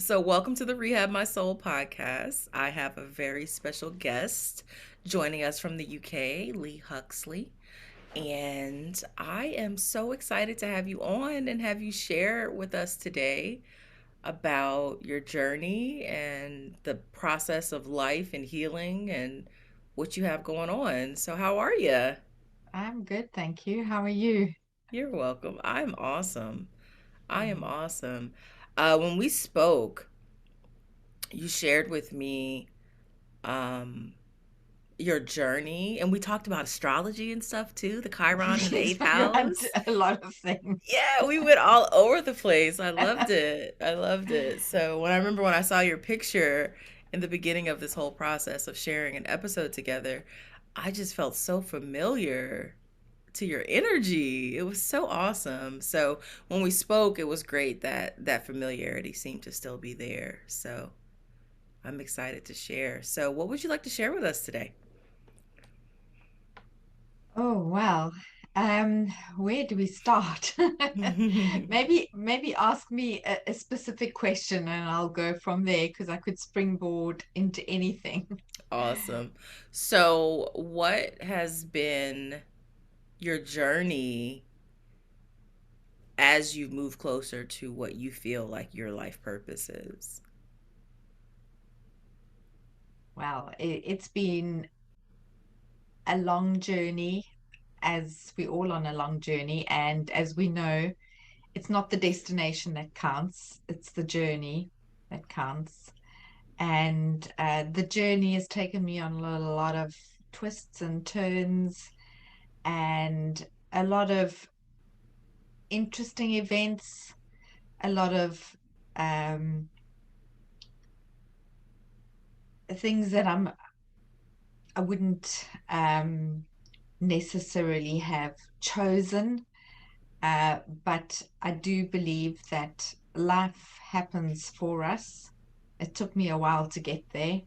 So, welcome to the Rehab My Soul podcast. I have a very special guest joining us from the UK, Leigh Huxley. And I am so excited to have you on and have you share with us today about your journey and the process of life and healing and what you have going on. So, how are you? I'm good, thank you. How are you? You're welcome. I'm awesome. I am Mm. awesome. When we spoke, you shared with me um, your journey, and we talked about astrology and stuff too, the Chiron in the Yes, eighth we went house. a lot of things. Yeah, we went all over the place. I loved it. I loved it. So when I remember when I saw your picture in the beginning of this whole process of sharing an episode together, I just felt so familiar to your energy. It was so awesome. So when we spoke, it was great that that familiarity seemed to still be there. So I'm excited to share. So what would you like to share with us today? Oh, well, um, where do we start? Maybe ask me a specific question and I'll go from there because I could springboard into anything. Awesome. So, what has been your journey as you move closer to what you feel like your life purpose is? Well, it's been a long journey, as we all on a long journey, and as we know, it's not the destination that counts, it's the journey that counts. And the journey has taken me on a lot of twists and turns and a lot of interesting events, a lot of um, things that I wouldn't necessarily have chosen, but I do believe that life happens for us. It took me a while to get there,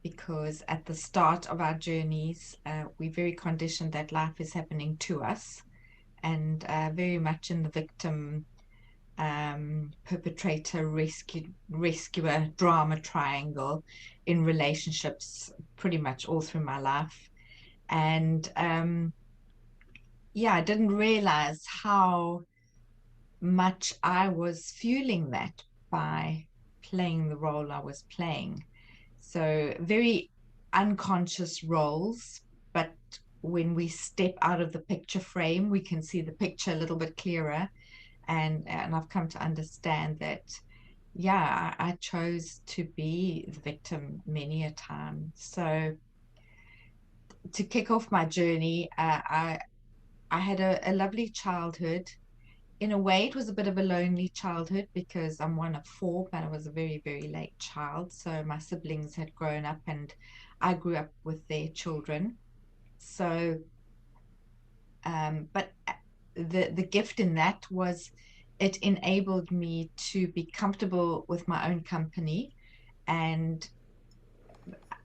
because at the start of our journeys, we're very conditioned that life is happening to us and very much in the victim, perpetrator, rescuer drama triangle in relationships pretty much all through my life. And yeah, I didn't realize how much I was fueling that by playing the role I was playing. So, very unconscious roles, but when we step out of the picture frame, we can see the picture a little bit clearer. And I've come to understand that, yeah, I chose to be the victim many a time. So, to kick off my journey, I had a lovely childhood. In a way, it was a bit of a lonely childhood because I'm one of four, but I was a very, very late child. So my siblings had grown up and I grew up with their children. So, but the gift in that was it enabled me to be comfortable with my own company, and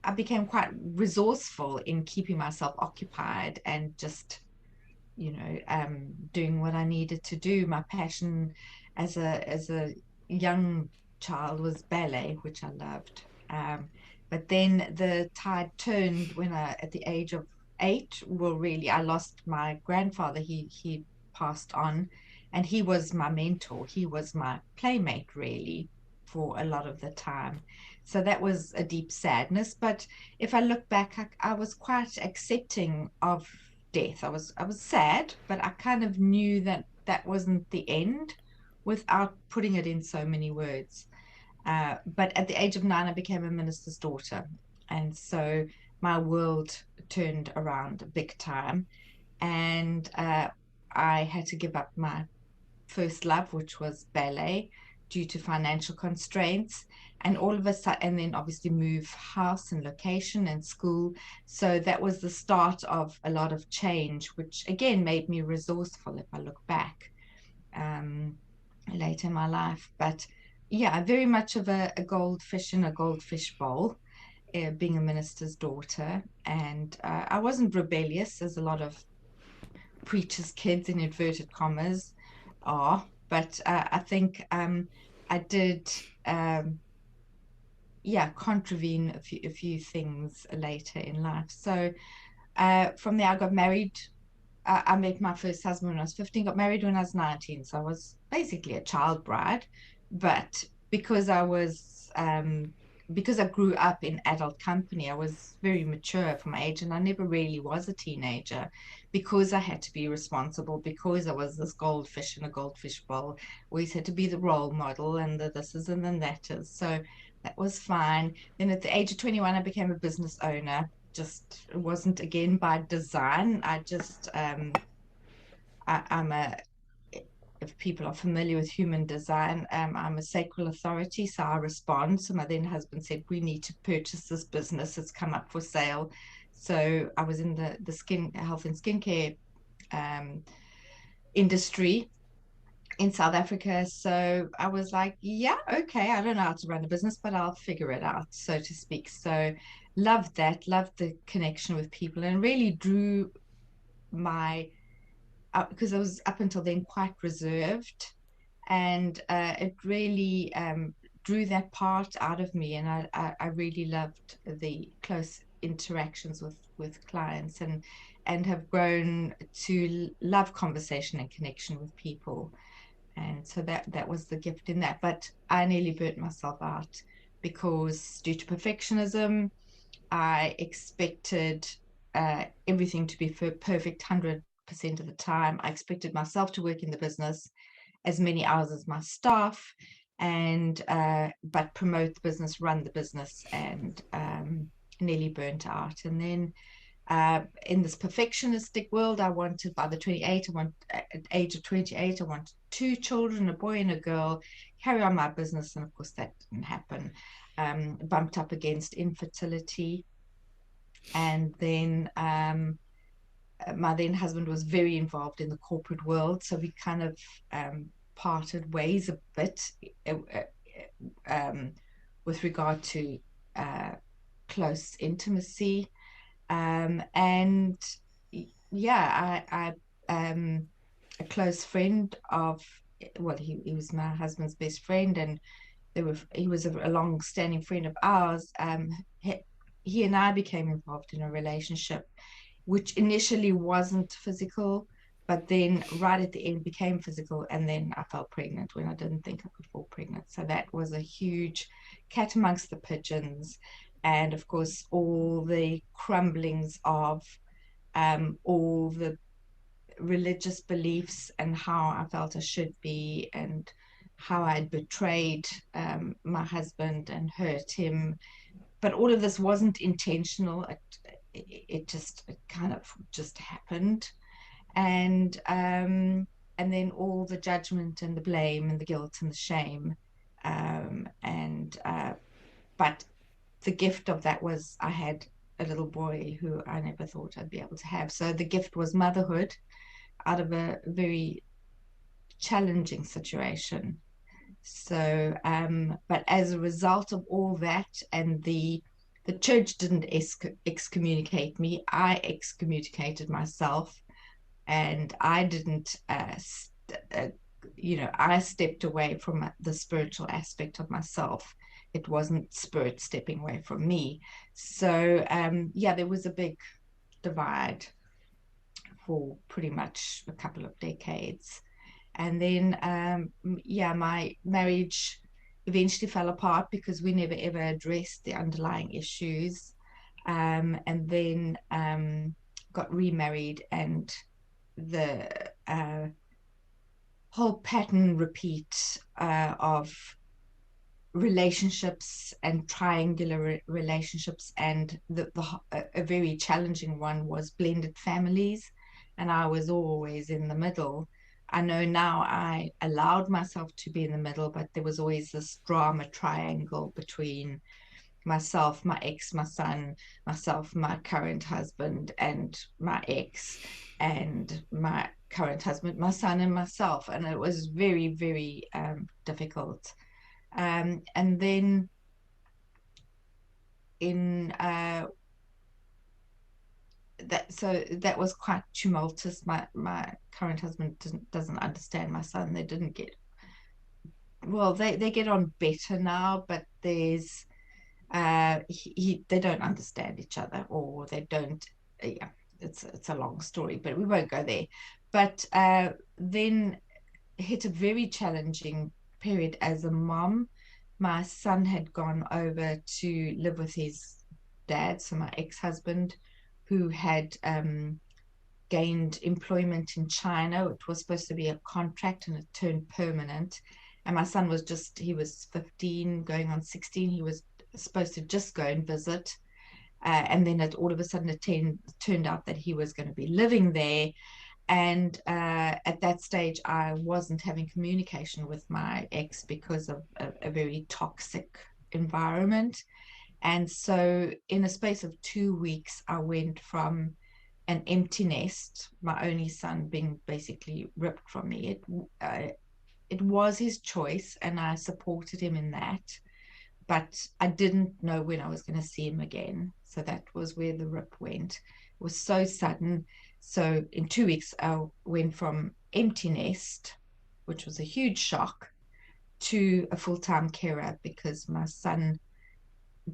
I became quite resourceful in keeping myself occupied and just doing what I needed to do. My passion as a young child was ballet, which I loved. But then the tide turned when at the age of 8, well, really, I lost my grandfather. He passed on, and he was my mentor. He was my playmate, really, for a lot of the time. So that was a deep sadness. But if I look back, I was quite accepting of death. I was sad, but I kind of knew that that wasn't the end without putting it in so many words. But at the age of 9, I became a minister's daughter, and so my world turned around big time, and I had to give up my first love, which was ballet, due to financial constraints. And all of a sudden, and then obviously move house and location and school. So that was the start of a lot of change, which again made me resourceful if I look back um, later in my life. But yeah, very much of a goldfish in a goldfish bowl. Being a minister's daughter, and I wasn't rebellious as a lot of preachers' kids in inverted commas are. But I think I did, um, yeah, contravene a few things later in life. So from there, I got married. I met my first husband when I was 15, got married when I was 19. So I was basically a child bride. But because I was, because I grew up in adult company, I was very mature for my age, and I never really was a teenager because I had to be responsible, because I was this goldfish in a goldfish bowl. Always had to be the role model and the this is and then that is. So that was fine. Then at the age of 21, I became a business owner. Just it wasn't again by design. I'm a, if people are familiar with human design, I'm a sacral authority, so I respond. So my then husband said, "We need to purchase this business. It's come up for sale." So I was in the skin health and skincare um, industry in South Africa. So I was like, yeah, okay, I don't know how to run a business, but I'll figure it out, so to speak. So loved that, loved the connection with people, and really drew my, because I was up until then quite reserved, and it really drew that part out of me, and I really loved the close interactions with clients, and have grown to love conversation and connection with people. And so that was the gift in that. But I nearly burnt myself out because due to perfectionism, I expected everything to be perfect 100% of the time. I expected myself to work in the business as many hours as my staff, and but promote the business, run the business, and nearly burnt out. And then in this perfectionistic world, I wanted by the 28, I want at age of 28, I wanted two children, a boy and a girl, carry on my business, and of course that didn't happen. Bumped up against infertility, and then my then husband was very involved in the corporate world, so we kind of parted ways a bit uh, um, with regard to uh, close intimacy. And yeah, a close friend of, well, he was my husband's best friend, and he was a long-standing friend of ours. He and I became involved in a relationship which initially wasn't physical, but then right at the end became physical. And then I fell pregnant when I didn't think I could fall pregnant. So that was a huge cat amongst the pigeons. And of course, all the crumblings of all the religious beliefs and how I felt I should be, and how I had betrayed my husband and hurt him. But all of this wasn't intentional. It just it kind of just happened, and then all the judgment and the blame and the guilt and the shame, and but the gift of that was I had a little boy who I never thought I'd be able to have. So the gift was motherhood out of a very challenging situation. So, but as a result of all that, and the church didn't excommunicate me, I excommunicated myself, and I didn't, I stepped away from the spiritual aspect of myself. It wasn't spirit stepping away from me. So, yeah, there was a big divide for pretty much a couple of decades. And then, yeah, my marriage eventually fell apart because we never ever addressed the underlying issues. And then got remarried, and the whole pattern repeat of relationships and triangular relationships, and a very challenging one was blended families, and I was always in the middle. I know now I allowed myself to be in the middle, but there was always this drama triangle between myself, my ex, my son, myself, my current husband, and my ex, and my current husband, my son, and myself. And it was very, very difficult. And then in that was quite tumultuous. My current husband doesn't understand my son. They didn't get well, they get on better now, but there's they don't understand each other, or they don't. Yeah, it's a long story, but we won't go there. But then hit a very challenging period as a mom. My son had gone over to live with his dad, so my ex-husband, who had gained employment in China. It was supposed to be a contract and it turned permanent. And my son was he was 15, going on 16. He was supposed to just go and visit. And then all of a sudden it turned out that he was going to be living there. And at that stage, I wasn't having communication with my ex because of a very toxic environment. And so, in a space of 2 weeks, I went from an empty nest, my only son being basically ripped from me. It was his choice, and I supported him in that. But I didn't know when I was going to see him again. So that was where the rip went. It was so sudden. So in 2 weeks, I went from empty nest, which was a huge shock, to a full-time carer because my son,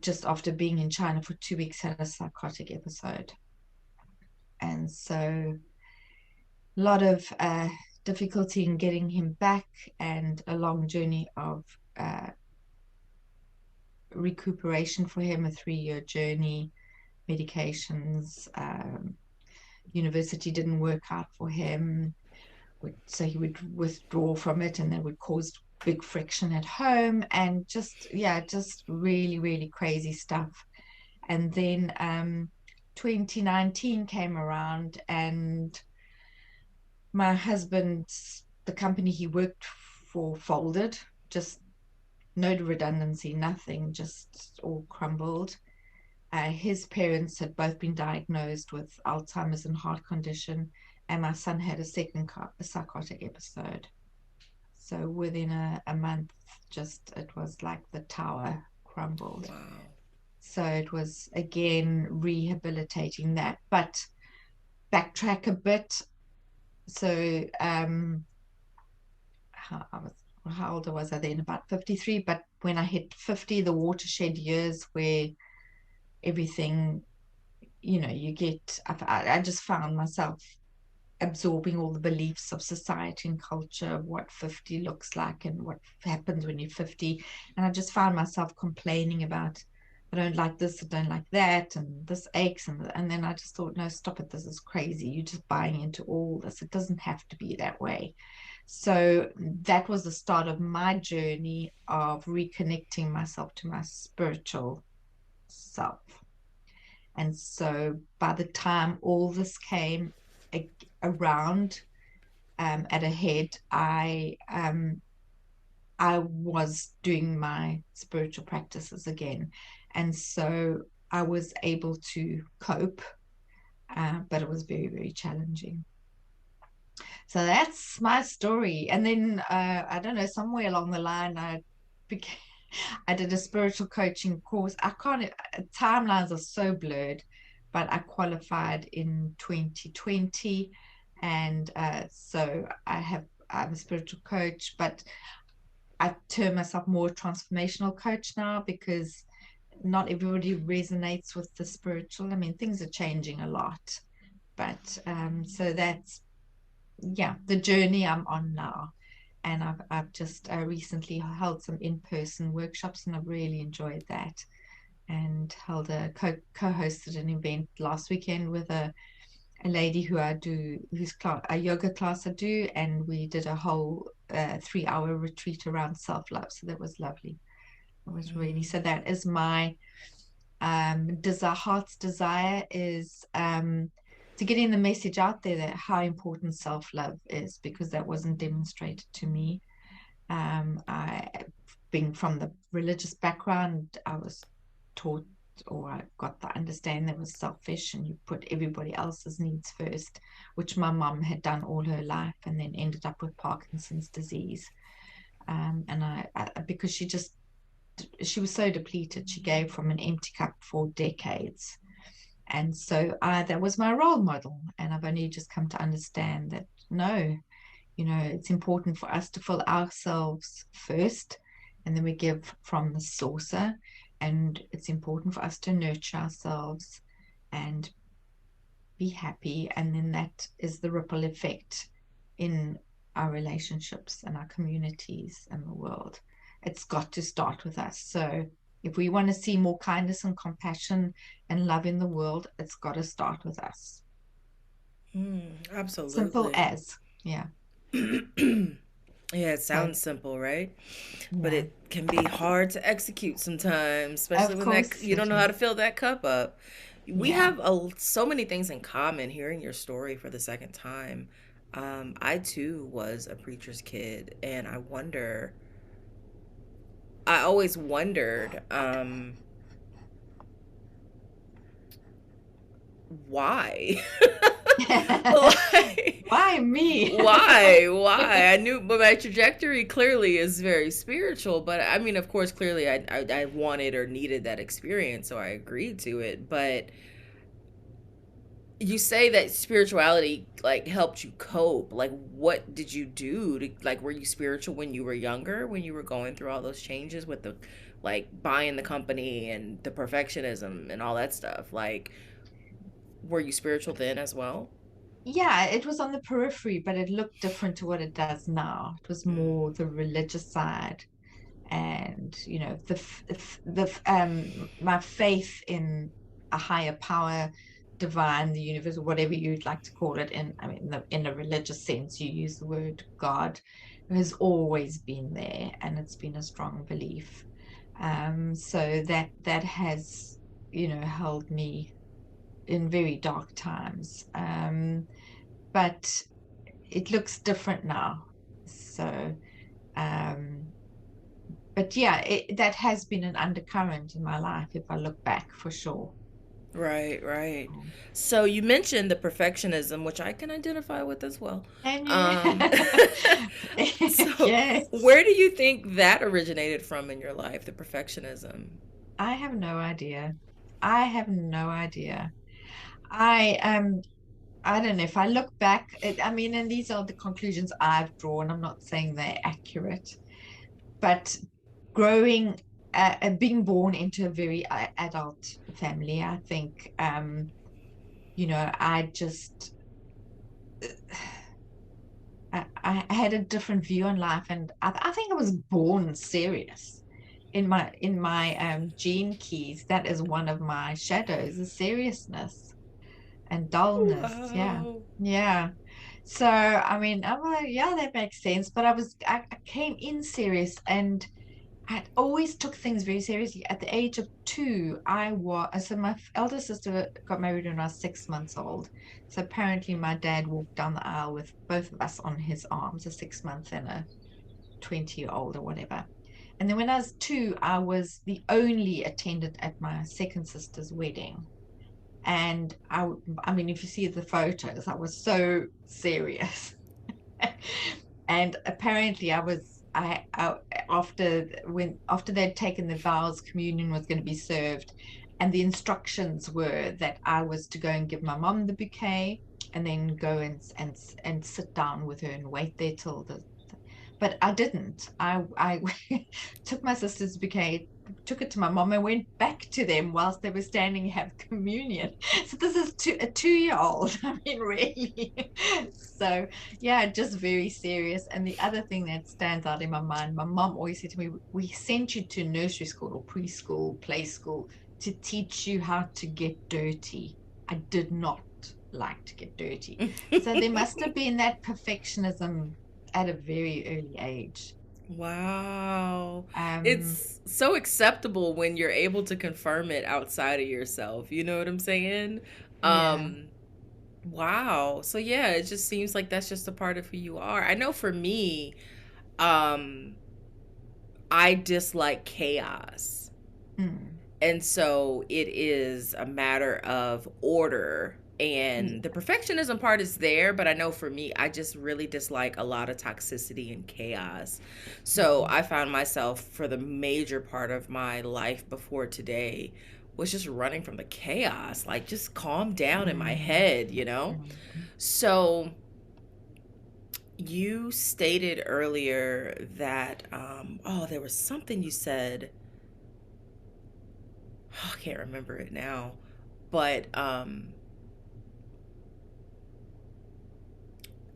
just after being in China for 2 weeks, had a psychotic episode. And so a lot of difficulty in getting him back, and a long journey of uh, recuperation for him, a 3-year journey, medications. University didn't work out for him, so he would withdraw from it, and that would cause big friction at home, and just, yeah, just really, really crazy stuff. And then 2019 came around, and my husband's the company he worked for folded. Just no redundancy, nothing, just all crumbled. His parents had both been diagnosed with Alzheimer's and heart condition, and my son had a second psychotic episode. So within a month, just it was like the tower crumbled. Wow. So it was again rehabilitating that, but backtrack a bit. So how old was I then? About 53. But when I hit 50, the watershed years where everything, you get, I just found myself absorbing all the beliefs of society and culture of what 50 looks like and what happens when you're 50. And I just found myself complaining about, I don't like this, I don't like that, and this aches. And then I just thought, no, stop it. This is crazy. You're just buying into all this. It doesn't have to be that way. So that was the start of my journey of reconnecting myself to my spiritual self. And so by the time all this came around at a head, I was doing my spiritual practices again, and so I was able to cope, but it was very, very challenging. So that's my story. And then I don't know, somewhere along the line, became, I did a spiritual coaching course. I can't, timelines are so blurred, but I qualified in 2020. And so I'm a spiritual coach, but I term myself more transformational coach now because not everybody resonates with the spiritual. I mean, things are changing a lot. But so that's, yeah, the journey I'm on now. And I've just recently held some in-person workshops, and I've really enjoyed that. And held a co-hosted an event last weekend with a lady who I do, a yoga class I do, and we did a whole 3-hour retreat around self-love. So that was lovely. It was really, Mm. so that is my heart's desire is to getting the message out there that how important self-love is, because that wasn't demonstrated to me. I, being from the religious background, I was taught, or I got the understanding that was selfish and you put everybody else's needs first, which my mum had done all her life and then ended up with Parkinson's disease. And because she was so depleted, she gave from an empty cup for decades. And so that was my role model. And I've only just come to understand that no, It's important for us to fill ourselves first, and then we give from the saucer. And it's important for us to nurture ourselves and be happy. And then that is the ripple effect in our relationships and our communities and the world. It's got to start with us. So if we want to see more kindness and compassion and love in the world, it's got to start with us. Simple Absolutely. as, yeah, Yeah, it so sounds simple, right? But yeah, it can be hard to execute sometimes, especially of when that course you don't it know how to is. fill that cup up. We Yeah. have so many things in common. Hearing your story for the second time, I too was a preacher's kid, and I always wondered, why. Like, Why me? why I knew, but my trajectory clearly is very spiritual, but I mean, of course, clearly I wanted or needed that experience, so I agreed to it. But you say that spirituality like helped you cope. Like, what did you do to, like, were you spiritual when you were younger, when you were going through all those changes with the, like, buying the company and the perfectionism and all that stuff? Like, were you spiritual then as well? Yeah, it was on the periphery, but it looked different to what it does now. It was more the religious side, and my faith in a higher power, divine, the universe, or whatever you'd like to call it. In I mean, in a religious sense, you use the word God, has always been there, and it's been a strong belief. So that has held me in very dark times. But it looks different now. So, um, but yeah, that has been an undercurrent in my life if I look back for sure. Right, right. So you mentioned the perfectionism, which I can identify with as well. Can you? Um, so Yes. where do you think that originated from in your life, the perfectionism? I have no idea. I have no idea. I don't know if I look back, I mean, and these are the conclusions I've drawn. I'm not saying they're accurate, but growing being born into a very adult family, I think I just I had a different view on life, and I think I was born serious. In my gene keys, that is one of my shadows, the seriousness and dullness. Yeah, Wow. yeah. So I mean, I'm like, yeah, that makes sense. But I came in serious, and I always took things very seriously. At the age of 2, so my elder sister got married when I was 6 months old. So apparently my dad walked down the aisle with both of us on his arms, a 6 month and a 20-year-old or whatever. And then when I was 2, I was the only attendant at my second sister's wedding. And I mean, if you see the photos, I was so serious. And apparently I after they'd taken the vows, communion was going to be served, and the instructions were that I was to go and give my mom the bouquet, and then go and sit down with her and wait there till the but I didn't. I took my sister's bouquet, took it to my mom, and went back to them whilst they were standing have communion. So this is a 2 year old. I mean, really. So yeah, just very serious. And the other thing that stands out in my mind, my mom always said to me, "We sent you to nursery school or preschool, play school to teach you how to get dirty." I did not like to get dirty. So there must have been that perfectionism at a very early age. Wow. Um, It's so acceptable when you're able to confirm it outside of yourself. You know what I'm saying? yeah. Um, wow. So yeah, it just seems like that's just a part of who you are. I know for me, um, I dislike chaos. Mm, And so it is a matter of order. And the yeah. perfectionism part is there, but I know for me, I just really dislike a lot of toxicity and chaos. So Mhm, I found myself for the major part of my life before today was just running from the chaos, like just calm down in my mm, head, you know? mm, So You stated earlier that, oh, there was something you said. Oh, I can't remember it now. But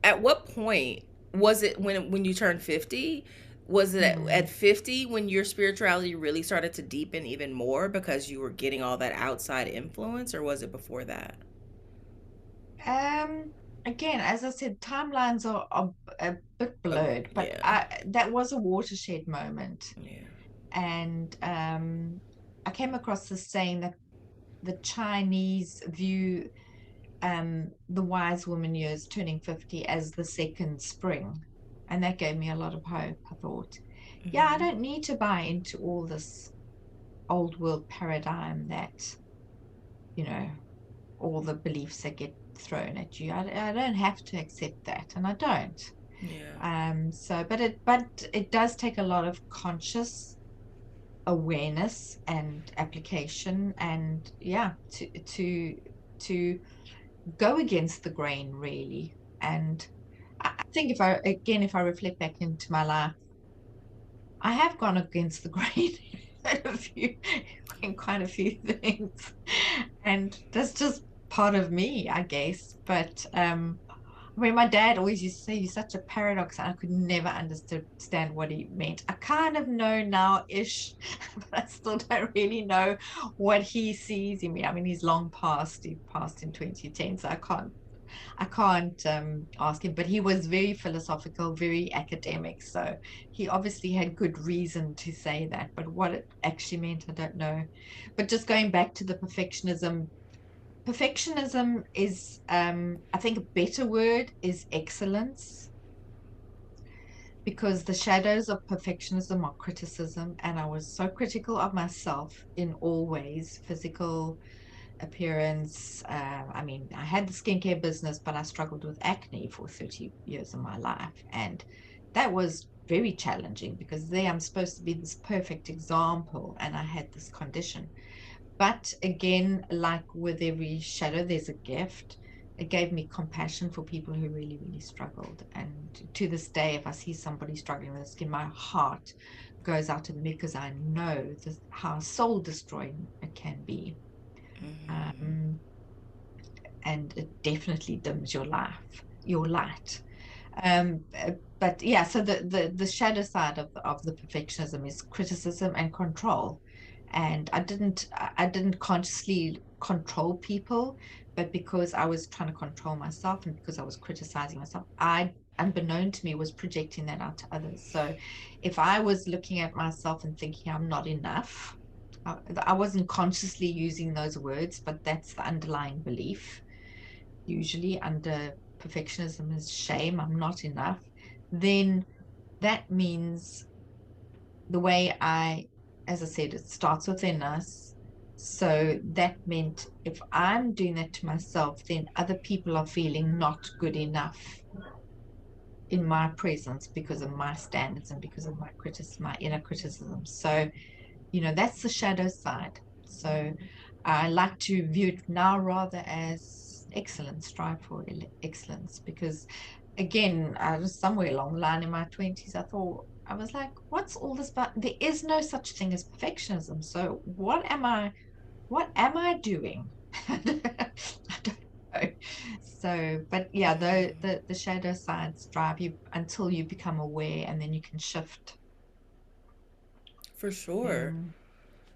at what point was it when you turned 50? Was it at Mm. 50 when your spirituality really started to deepen even more because you were getting all that outside influence, or was it before that? Um, Again, as I said, timelines are a bit blurred, but Yeah. that was a watershed moment. Yeah. And I came across this saying that the Chinese view the wise woman years turning 50 as the second spring. And that gave me a lot of hope. I thought, yeah, I Hmm. don't need to buy into all this old world paradigm that, you know, all the beliefs that get thrown at you. I don't have to accept that, and I don't. Yeah. But it does take a lot of conscious awareness and application, and yeah, to go against the grain really. And I think if I reflect back into my life, I have gone against the grain in in quite a few things, and that's just part of me, I guess. But I mean, my dad always used to say, "You're such a paradox," and I could never understand what he meant. I kind of know now-ish, but I still don't really know what he sees in me. I mean, he's long past. He passed in 2010, so I can't ask him, but he was very philosophical, very academic. So he obviously had good reason to say that. But what it actually meant, I don't know. But just going back to the perfectionism is, I think, a better word is excellence, because the shadows of perfectionism are criticism. And I was so critical of myself in all ways, physical appearance. I mean, I had the skincare business, but I struggled with acne for 30 years of my life. And that was very challenging because there I'm supposed to be this perfect example, and I had this condition. But again, like with every shadow, there's a gift. It gave me compassion for people who really, really struggled. And to this day, if I see somebody struggling with skin, my heart goes out to them because I know how soul destroying it can be. Hmm. Um, and it definitely dims your your light. But yeah, so the shadow side of the perfectionism is criticism and control. And I didn't consciously control people, but because I was trying to control myself and because I was criticizing myself, I, unbeknown to me, was projecting that out to others. So if I was looking at myself and thinking I'm not enough, I wasn't consciously using those words, but that's the underlying belief. Usually under perfectionism is shame, I'm not enough. Then that means the way as I said, it starts within us. So that meant if I'm doing that to myself, then other people are feeling not good enough in my presence because of my standards and because of my inner criticism. So, that's the shadow side. So I like to view it now rather as excellence, strive for excellence, because again, I was somewhere along the line in my 20s, I was like, what's all this about? There is no such thing as perfectionism. So what am I doing? I don't know. So, but yeah, the shadow sides drive you until you become aware, and then you can shift. For sure.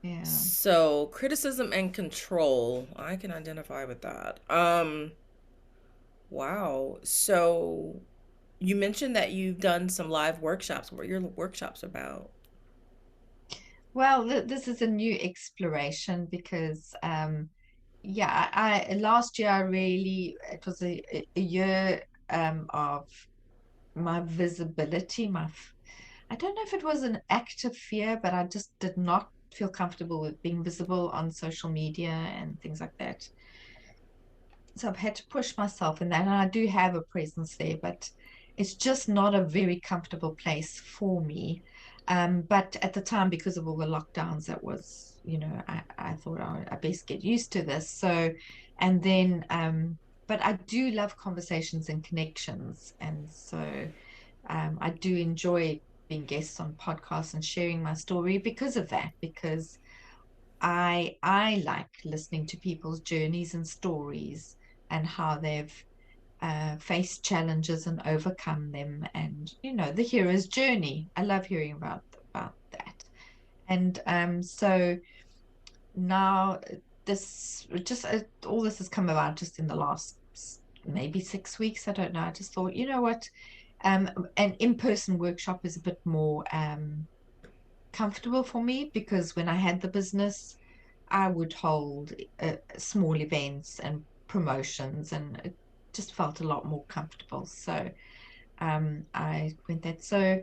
Yeah, yeah. So, criticism and control. I can identify with that. Wow. So, you mentioned that you've done some live workshops. What are your workshops about? Well, this is a new exploration because, yeah, last year it was a year of my visibility. I don't know if it was an act of fear, but I just did not feel comfortable with being visible on social media and things like that. So I've had to push myself in that, and I do have a presence there, but it's just not a very comfortable place for me. But at the time, because of all the lockdowns, that was, I thought I best get used to this. So, and then but I do love conversations and connections. And so I do enjoy being guests on podcasts and sharing my story because of that, because I like listening to people's journeys and stories and how they've faced challenges and overcome them, and the hero's journey. I love hearing about that. And so now this just all this has come about just in the last maybe 6 weeks. I don't know. I just thought, you know what, an in-person workshop is a bit more comfortable for me, because when I had the business, I would hold small events and promotions, and it just felt a lot more comfortable. So I went that. So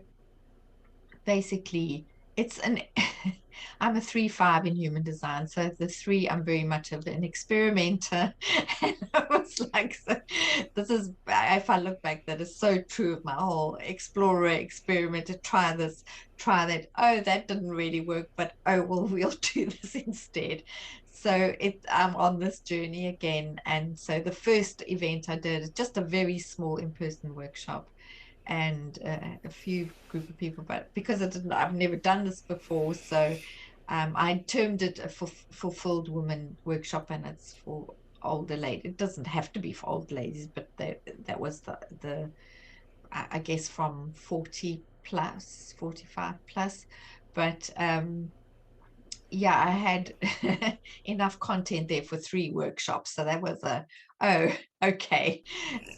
basically, it's an I'm a 3-5 in human design. So the three, I'm very much of an experimenter. And I was like, so this is, if I look back, that is so true of my whole explorer, experimenter, try this, try that. Oh, that didn't really work, but oh well, we'll do this instead. So I'm on this journey again. And so the first event I did, just a very small in-person workshop, and a few group of people, but because I've never done this before, so I termed it a fulfilled woman workshop, and it's for older ladies. It doesn't have to be for old ladies, but that was the I guess from 40 plus, 45 plus, but yeah, I had enough content there for 3 workshops. So that was oh, okay.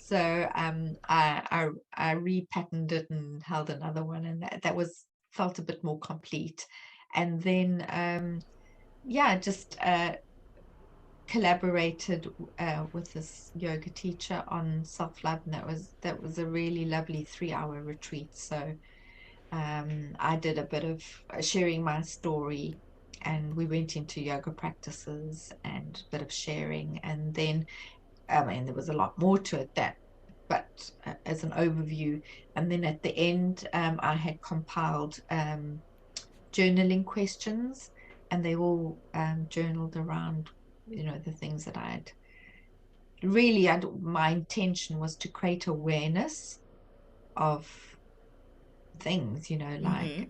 So I repatterned it and held another one, and that was felt a bit more complete. And then yeah, just collaborated with this yoga teacher on self-love, and that was a really lovely 3-hour retreat. So I did a bit of sharing my story, and we went into yoga practices and a bit of sharing. And then, I mean, there was a lot more to it, that, but as an overview. And then at the end, I had compiled journaling questions, and they all journaled around, the things that I'd really, my intention was to create awareness of things, Mm-hmm. like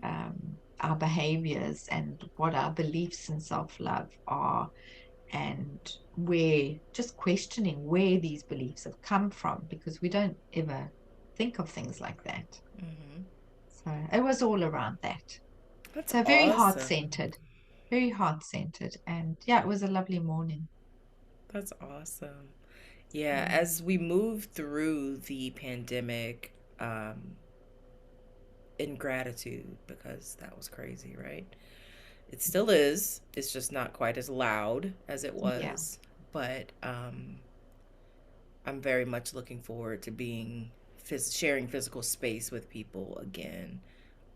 our behaviors and what our beliefs in self-love are, and where, just questioning where these beliefs have come from, because we don't ever think of things like that. Mm-hmm. So it was all around that. That's So very awesome. heart-centered, very heart-centered. And yeah, it was a lovely morning. That's awesome. Yeah, Yeah. as we move through the pandemic, in gratitude, because that was crazy, right? It still is. It's just not quite as loud as it Yeah. was. But I'm very much looking forward to being sharing physical space with people again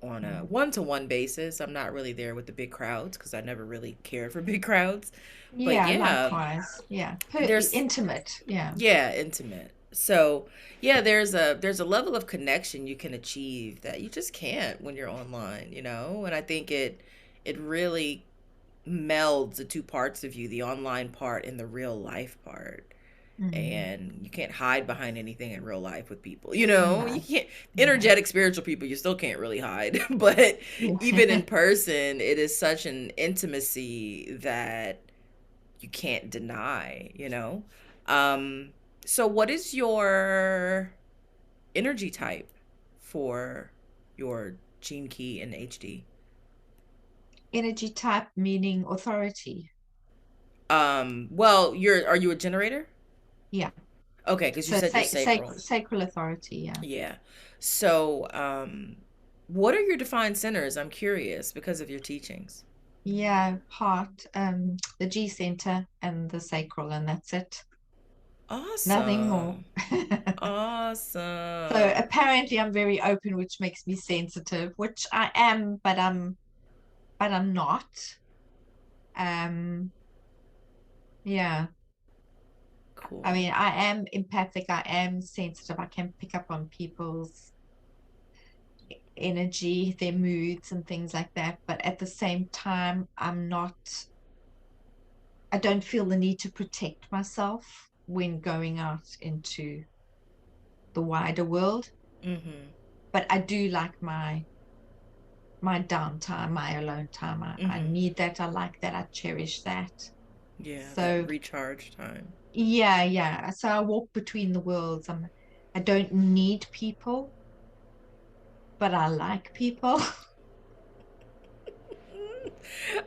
on a Mm. one-to-one basis. I'm not really there with the big crowds because I never really cared for big crowds. But Yeah, yeah, likewise. Yeah. there's Intimate. Yeah. yeah, intimate. So, yeah, there's a level of connection you can achieve that you just can't when you're online, you know? And I think it really melds the two parts of you, the online part and the real life part. Mm. And you can't hide behind anything in real life with people. You know, you No. can't No. energetic spiritual people, you still can't really hide. But even in Yeah. person, it is such an intimacy that you can't deny, you know? Um, so what is your energy type for your gene key in HD? Energy type meaning authority. Well, are you a generator? Yeah. Okay, because you So said you're sacral. sacral authority. Yeah. Yeah. So, what are your defined centers? I'm curious because of your teachings. Yeah. Heart, the G center and the sacral, and that's it. Nothing more. Awesome. So Awesome. apparently I'm very open, which makes me sensitive, which I am, but I'm not. Um, yeah. I Cool. mean, I am empathic, I am sensitive, I can pick up on people's energy, their moods, and things like that. But at the same time, I don't feel the need to protect myself. when going out into the wider world. Mm-hmm. But I do like my downtime, my alone time. I Mm-hmm. need that. I like that. I cherish that. Yeah, that So recharge time. yeah, yeah. So I walk between the worlds. I don't need people, but I like people.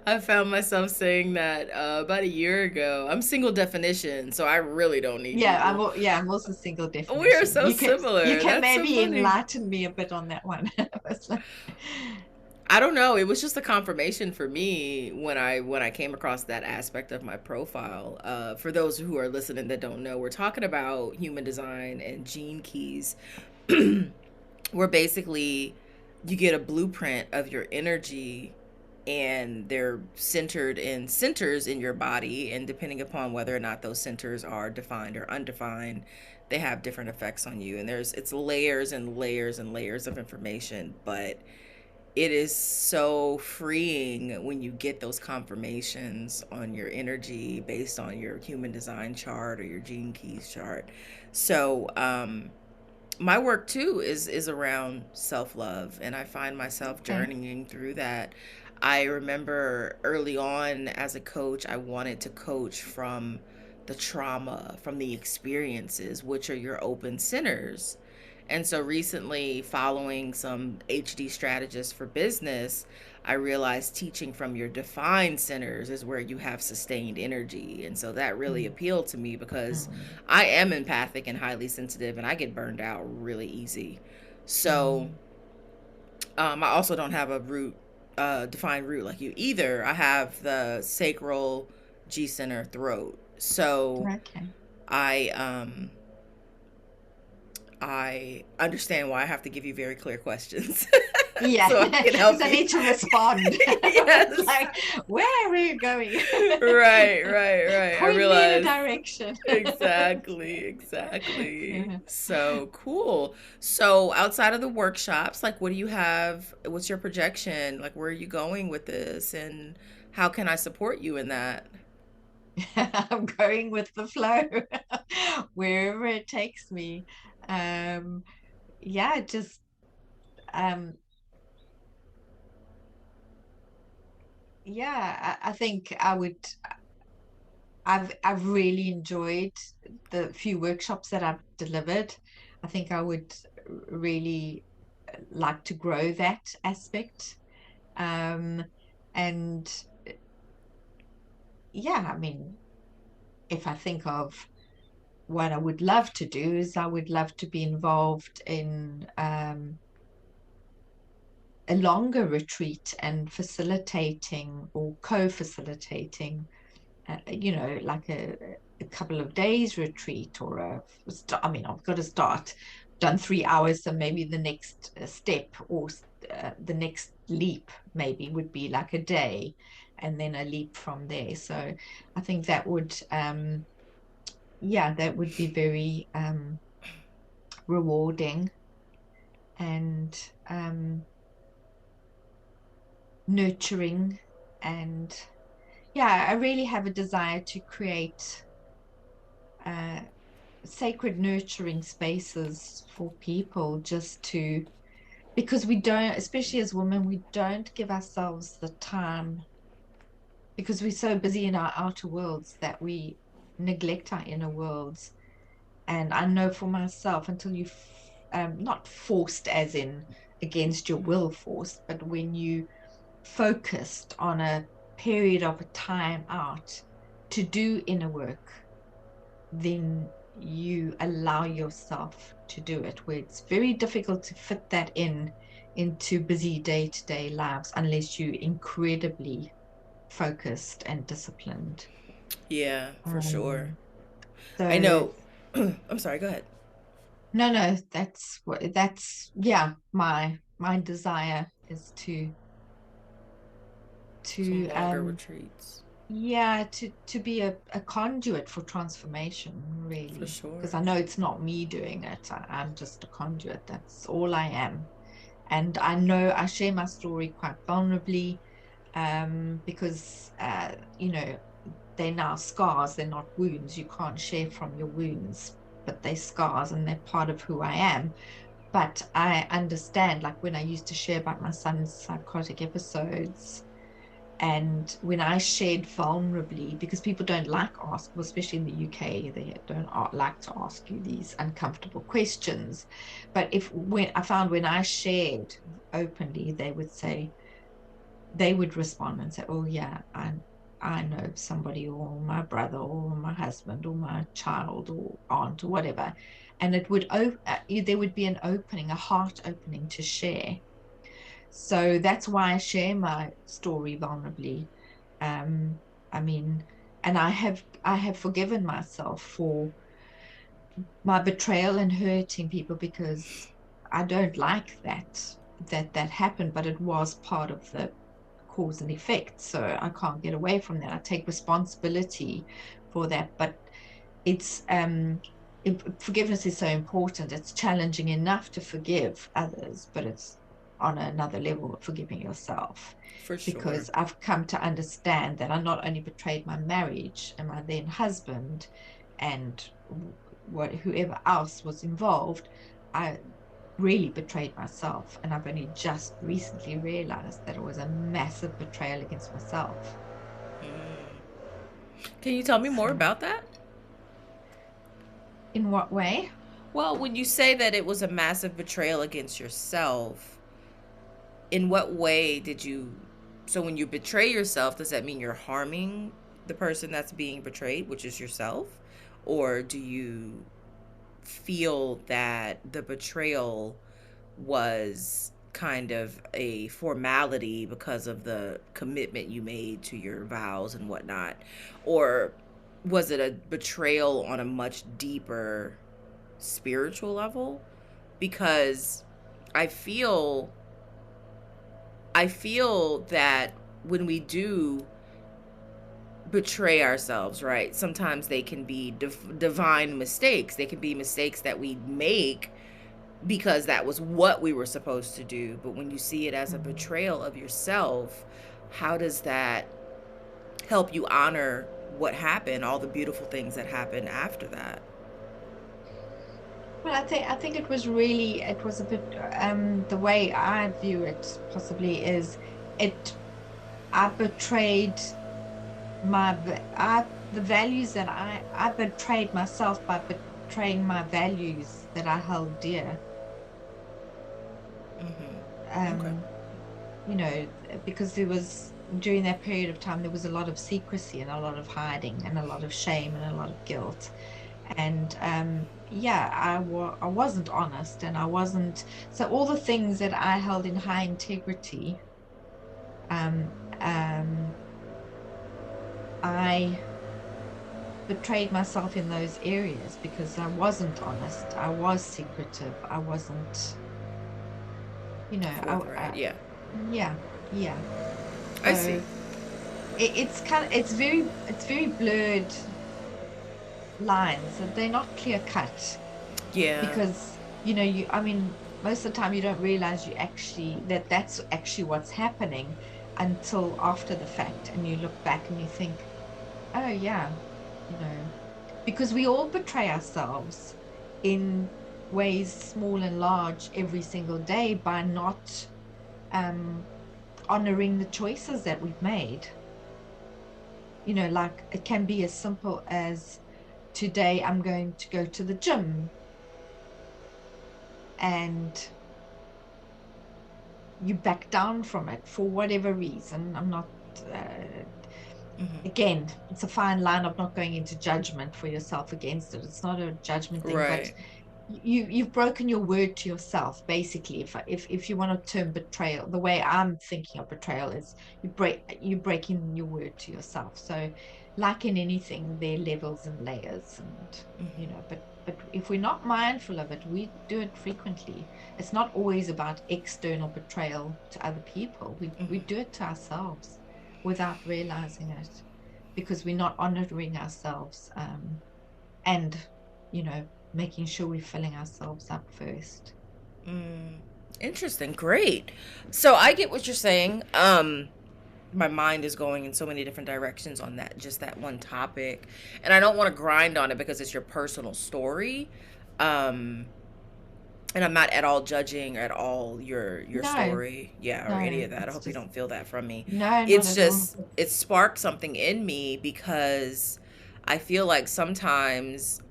I found myself saying that about a year ago. I'm single definition, so I really don't need Yeah, people. yeah, I'm also single We are definition. so You similar. can That's so maybe funny. enlighten me a bit on that one. It's like, I don't know. It was just a confirmation for me when I came across that aspect of my profile. For those who are listening that don't know, we're talking about human design and gene keys, where basically you get a blueprint of your energy, and they're centered in centers in your body, and depending upon whether or not those centers are defined or undefined, they have different effects on you. And it's layers and layers and layers of information, but it is so freeing when you get those confirmations on your energy based on your human design chart or your gene keys chart. So my work too is around self-love, and I find myself okay. journeying through that. I remember early on as a coach, I wanted to coach from the trauma, from the experiences, which are your open centers. And so recently, following some HD strategists for business, I realized teaching from your defined centers is where you have sustained energy. And so that really Mm, appealed to me because mm, I am empathic and highly sensitive, and I get burned out really easy. So mm. I also don't have a root, defined root like you either. I have the sacral, G center, throat. So Okay. I I understand why I have to give you very clear questions Yeah, so I can because help I you. need to respond. It's Yes. like, where are you going? Right, right, right. I Point me in a realize. direction. Exactly, exactly. Yeah. So cool. So outside of the workshops, like what do you have? What's your projection? Like where are you going with this, and how can I support you in that? I'm going with the flow wherever it takes me. Um, yeah, just um, yeah, I think I've really enjoyed the few workshops that I've delivered. I think I would really like to grow that aspect. Um, and yeah, I mean, if I think of what I would love to do is I would love to be involved in a longer retreat and facilitating or co-facilitating, like a couple of days retreat or I mean, I've got to start, done 3 hours, so maybe the next step or the next leap maybe would be like a day and then a leap from there. So I think that would, yeah, that would be very rewarding and nurturing. And yeah, I really have a desire to create uh, sacred nurturing spaces for people, just to, because we don't, especially as women, we don't give ourselves the time because we're so busy in our outer worlds that we neglect our inner worlds. And I know for myself, until you not forced as in against your will forced, but when you focused on a period of a time out to do inner work, then you allow yourself to do it, where it's very difficult to fit that into busy day-to-day lives unless you're incredibly focused and disciplined. Yeah, for sure. Um, I so know. I'm sorry, go ahead. no, that's yeah, my desire is Some to longer retreats. yeah, to be a conduit for transformation, For really, because sure. I know it's not me doing it. I'm just a conduit. That's all I am. And I know I share my story quite vulnerably, because they're now scars, they're not wounds. You can't share from your wounds, but they're scars and they're part of who I am. But I understand, like when I used to share about my son's psychotic episodes, and when I shared vulnerably, because people don't like ask, well, especially in the UK, they don't like to ask you these uncomfortable questions. But if when I found when I shared openly, they would respond and say, "Oh yeah, I know somebody, or my brother, or my husband, or my child, or aunt, or whatever," and it would there would be an opening, a heart opening to share. So that's why I share my story vulnerably. Um, I mean, and I have forgiven myself for my betrayal and hurting people, because I don't like that happened, but it was part of the cause and effect. So I can't get away from that. I take responsibility for that. But it's forgiveness is so important. It's challenging enough to forgive others, but it's on another level of forgiving yourself, For sure. because I've come to understand that I not only betrayed my marriage and my then husband and whoever else was involved, I really betrayed myself. And I've only just recently realized that it was a massive betrayal against myself. Can you tell me more So, about that? in what way? Well, when you say that it was a massive betrayal against yourself, in what way did you? So when you betray yourself, does that mean you're harming the person that's being betrayed, which is yourself? Or do you feel that the betrayal was kind of a formality because of the commitment you made to your vows and whatnot? Or was it a betrayal on a much deeper spiritual level? Because I feel I feel that when we do betray ourselves, right? Sometimes they can be divine mistakes. They can be mistakes that we make because that was what we were supposed to do. But when you see it as a Mm. betrayal of yourself, how does that help you honor what happened, all the beautiful things that happened after that? Well, I think it was a bit the way I view it possibly is it I betrayed the values that I betrayed myself by betraying my values that I held dear. Okay. Um, because there was during that period of time there was a lot of secrecy and a lot of hiding and a lot of shame and a lot of guilt. And yeah, I wasn't honest, and I wasn't, so all the things that I held in high integrity, um um I betrayed myself in those areas because I wasn't honest, I was secretive, I wasn't, Forthright. Yeah. yeah, yeah. I see. So it's kind of it's very blurred lines, and they're not clear cut, Yeah. because you I mean, most of the time you don't realize that's actually what's happening until after the fact, and you look back and you think, oh yeah, you know because we all betray ourselves in ways small and large every single day by not um honoring the choices that we've made. Like it can be as simple as, today I'm going to go to the gym, and you back down from it for whatever reason. I'm not, uh, again, it's a fine line of not going into judgment for yourself against it. It's not a judgment thing, but Right. you've broken your word to yourself, basically. If you want to term betrayal, the way I'm thinking of betrayal is you breaking your word to yourself. So like in anything, there are levels and layers, and but if we're not mindful of it, we do it frequently. It's not always about external betrayal to other people. We do it to ourselves without realizing it, because we're not honoring ourselves, and making sure we're filling ourselves up first. Interesting. Great. So I get what you're saying. my mind is going in so many different directions on that, just that one topic. And I don't want to grind on it because it's your personal story. Um, and I'm not at all judging at all your No, story, yeah, or any no, of that. I it's hope you just don't feel that from me. no, not It's at all. just it sparked something in me because I feel like sometimes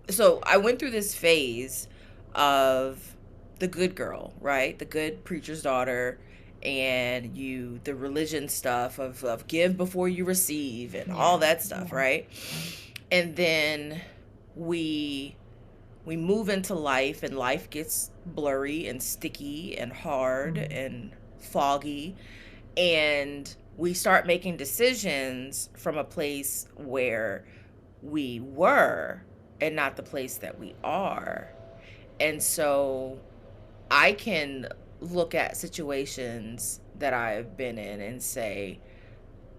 so I went through this phase of the good girl, right? The good preacher's daughter, and you the religion stuff of give before you receive and all Yeah, that stuff, yeah, right? yeah. And then we we move into life, and life gets blurry and sticky and hard Mm, and foggy, and we start making decisions from a place where we were and not the place that we are. And so I can look at situations that I've been in and say,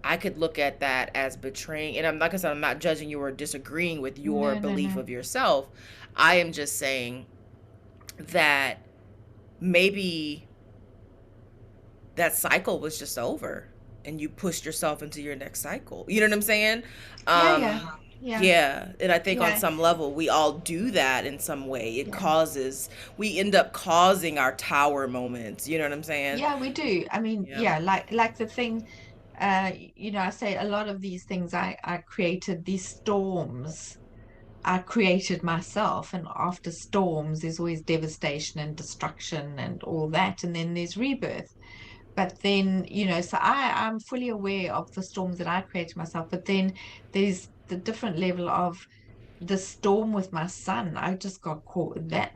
I could look at that as betraying. And I'm like I said, I'm not judging you or disagreeing with your no, no, belief no. of yourself. I am just saying that maybe that cycle was just over and you pushed yourself into your next cycle. You know what I'm saying? Yeah, yeah, Um yeah, yeah, and I think on yeah, some level we all do that in some way. It yeah. causes we end up causing our tower moments. You know what I'm saying? Yeah, we do. I mean, Yeah. yeah, like the thing, I say a lot of these things I created these storms. I created myself, and after storms, there's always devastation and destruction and all that, and then there's rebirth. But then, so I'm fully aware of the storms that I created myself, but then there's the different level of the storm with my son. I just got caught. That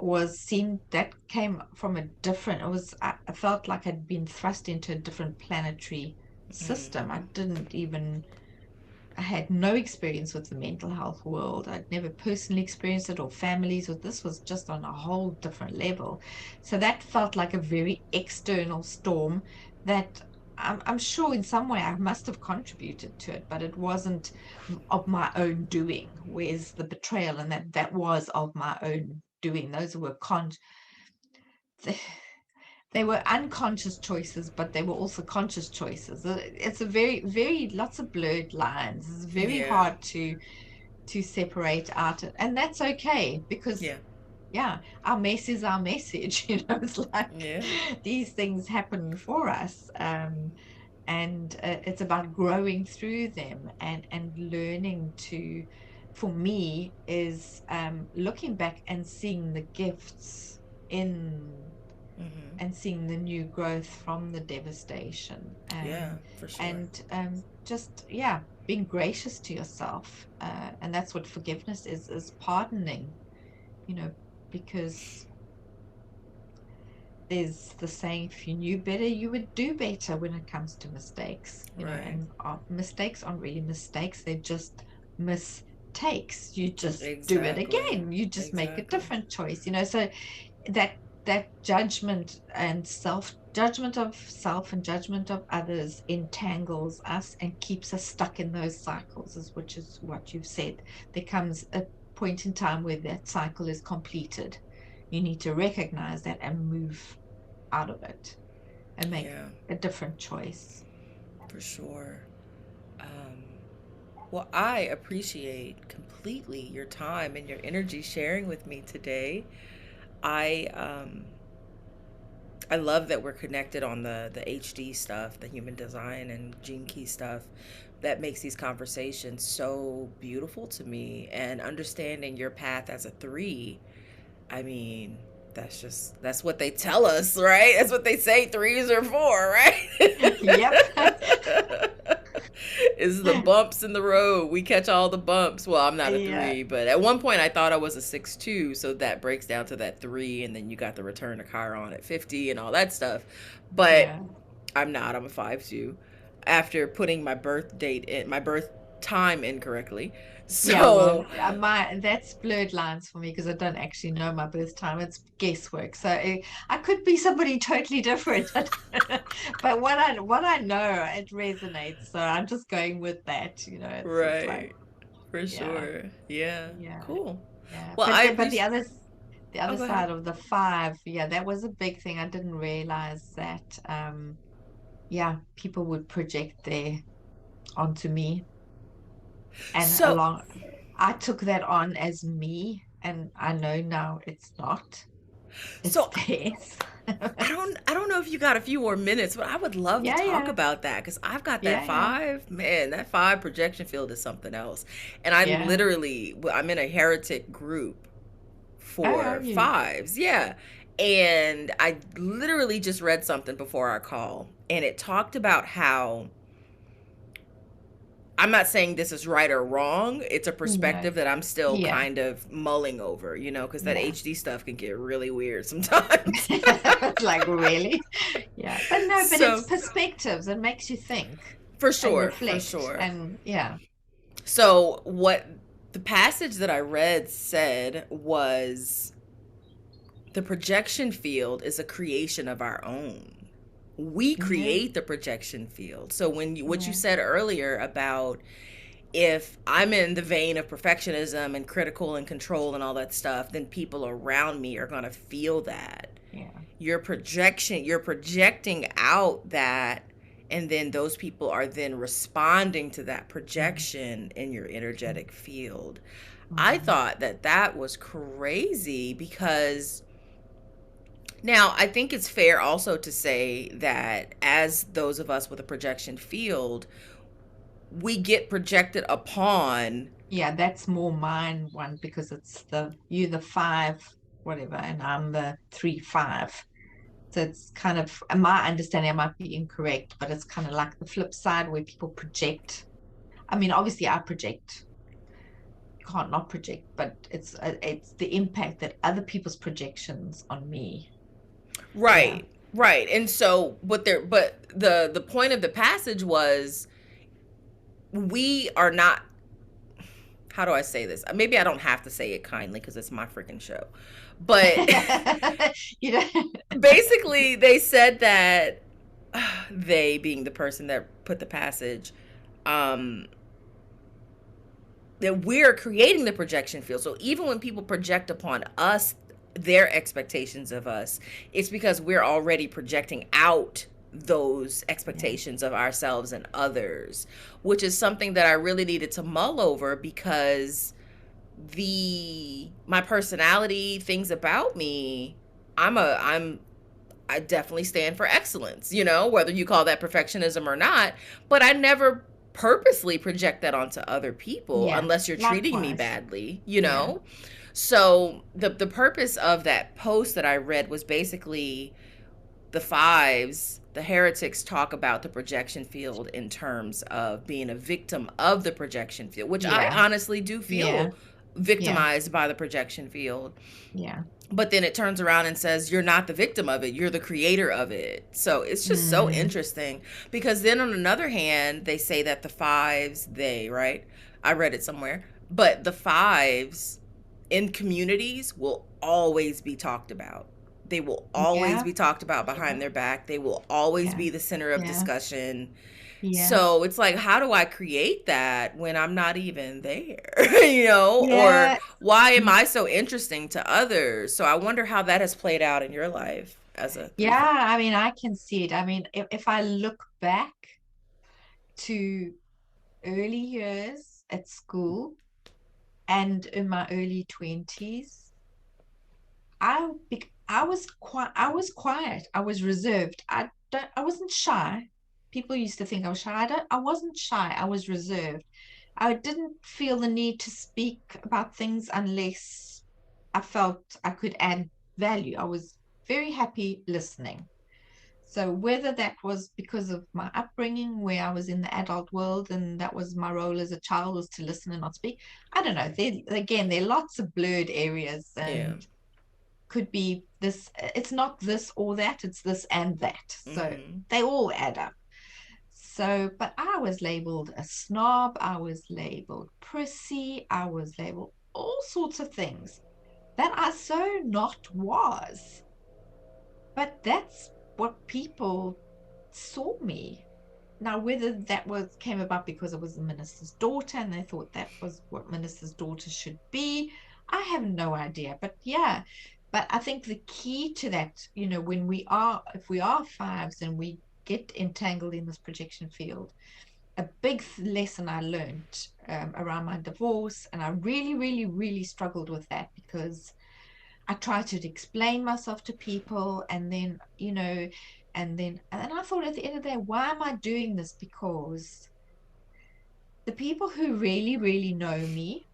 came from a different, I felt like I'd been thrust into a different planetary Mm, system. I had no experience with the mental health world. I'd never personally experienced it or families with this was just on a whole different level. So that felt like a very external storm that I'm sure in some way I must have contributed to it, but it wasn't of my own doing. Whereas the betrayal and that was of my own doing. Those were they were unconscious choices, but they were also conscious choices. It's a very, very lots of blurred lines. It's very yeah. hard to separate out, and that's okay because Yeah. yeah, our mess is our message. It's like Yeah. these things happen for us, and it's about growing through them and learning to. For me, is looking back and seeing the gifts in Mhm. and seeing the new growth from the devastation, Yeah, for sure. and just yeah, being gracious to yourself, and that's what forgiveness is pardoning, you know because there's the saying, if you knew better you would do better when it comes to mistakes, Right. and mistakes aren't really mistakes, they're just mistakes. You just do it Exactly. again, you just make a Exactly. different choice, so that judgment and judgment of self and judgment of others entangles us and keeps us stuck in those cycles, which is what you've said. There comes a point in time where that cycle is completed. You need to recognize that and move out of it and make Yeah, a different choice. for sure. Um, well, I appreciate completely your time and your energy sharing with me today. I um, I love that we're connected on the HD stuff, the human design and gene key stuff. That makes these conversations so beautiful to me. And understanding your path as a three, I mean, that's what they tell us, right? That's what they say threes are for, right? Yep. Is the bumps in the road. We catch all the bumps. Well, I'm not a Yeah, three, but at one point I thought I was a 6'2", so that breaks down to that three, and then you got the return of Chiron at 50 and all that stuff. But yeah. I'm not. I'm a 5'2", after putting my birth date in my birth time incorrectly. Yeah, well, So my that's blurred lines for me because I don't actually know my birth time. It's guesswork. So I could be somebody totally different. But what I know, it resonates. So I'm just going with that. It's like, right, for yeah, sure. Yeah, yeah, cool. yeah. Well, But I the appreciate. the Oh, other go ahead. side of the five, yeah, that was a big thing. I didn't realize that. yeah, people would project their onto me, and So along, I took that on as me, and I know now it's not. It's so theirs. I don't know if you got a few more minutes, but I would love to Yeah, talk yeah, about that because I've got that yeah, yeah, five. Man, that five projection field is something else. And I yeah. literally, I'm in a heretic group Oh, are for you? fives. Yeah. And I literally just read something before our call, and it talked about how I'm not saying this is right or wrong. It's a No. perspective that I'm still Yeah, kind of mulling over, because that yeah. HD stuff can get really weird sometimes. It's like, really? Yeah. But no, but it's So, perspectives. It makes you think for and sure, for reflect. sure. And yeah. So, what the passage that I read said was the projection field is a creation of our own. We Yeah. create the projection field. So, what you Yeah. said earlier about if I'm in the vein of perfectionism and critical and control and all that stuff, then people around me are going to feel that. Yeah. You're projecting out that, and then those people are then responding to that Mm-hmm. projection in your energetic field. I Mm-hmm. thought that that was crazy because now I think it's fair also to say that as those of us with a projection field, we get projected upon. Yeah, that's more mine one because it's you the five, whatever, and I'm the 3 5. So it's kind of, my understanding, I might be incorrect, but it's kind of like the flip side where people project. I mean, obviously I project, can't not project, but it's the impact that other people's projections on me. Yeah. Right, right. And so but the point of the passage was we are not, how do I say this? Maybe I don't have to say it kindly because it's my freaking show. But You know, basically they said that they being the person that put the passage, um that we're creating the projection field. So even when people project upon us their expectations of us, it's because we're already projecting out those yeah, expectations of ourselves and others, which is something that I really needed to mull over because the my personality, things about me, I definitely stand for excellence, whether you call that perfectionism or not. But I never purposely project that onto other people yeah, unless you're treating me likewise. Yeah, badly. So the purpose of that post that I read was basically the fives, the heretics talk about the projection field in terms of being a victim of the projection field, which I yeah, honestly do yeah, feel yeah, victimized by the projection field. yeah. But then it turns around and says you're not the victim of it, you're the creator of it. So it's just so Mm, interesting because then on another hand they say that the fives, they, right, I read it somewhere, but the fives in communities will always be talked about. They will always yeah, be talked about yeah, behind their back. They will always yeah, be the center of yeah, discussion. yeah, So it's like, how do I create that when I'm not even there? Or yeah. why am I so interesting to others? So I wonder how that has played out in your life as a 3 5. Yeah, I mean, I can see it. I mean, if I look back to early years at school and in my early 20s, I was quiet. I was quiet. I was reserved. I wasn't shy. People used to think I was shy. I wasn't shy. I was reserved. I didn't feel the need to speak about things unless I felt I could add value. I was very happy listening. So whether that was because of my upbringing where I was in the adult world and that was my role as a child was to listen and not speak, I don't know. Again, there are lots of blurred areas Yeah. and could be this, it's not this or that, it's this and that. So Mm-hmm. they all add up. So, but I was labeled a snob, I was labeled prissy, I was labeled all sorts of things that I so not was. But that's what people saw me. Now, whether that was came about because I was the minister's daughter and they thought that was what minister's daughter should be, I have no idea. But yeah, but I think the key to that, when if we are fives and we get entangled in this projection field. A big lesson I learned around my divorce, and I really, really, really struggled with that because I tried to explain myself to people, and then, and I thought at the end of the day, why am I doing this? Because the people who really, really know me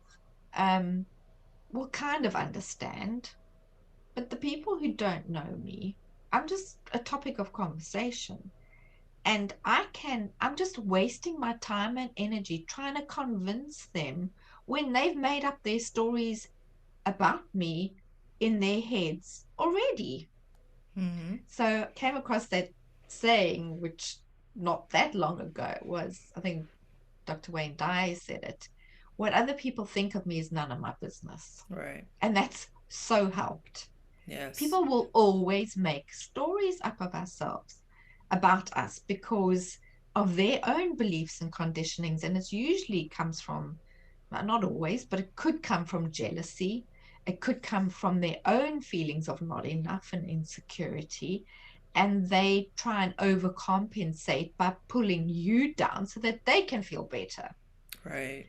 um, will kind of understand, but the people who don't know me, I'm just a topic of conversation. And I'm just wasting my time and energy trying to convince them when they've made up their stories about me in their heads already. Mm-hmm. So I came across that saying, which not that long ago was, I think Dr. Wayne Dyer said it. What other people think of me is none of my business. Right. And that's so helped. Yes. People will always make stories up of ourselves about us because of their own beliefs and conditionings. And it usually comes from, well, not always, but it could come from jealousy. It could come from their own feelings of not enough and insecurity. And they try and overcompensate by pulling you down so that they can feel better. Right.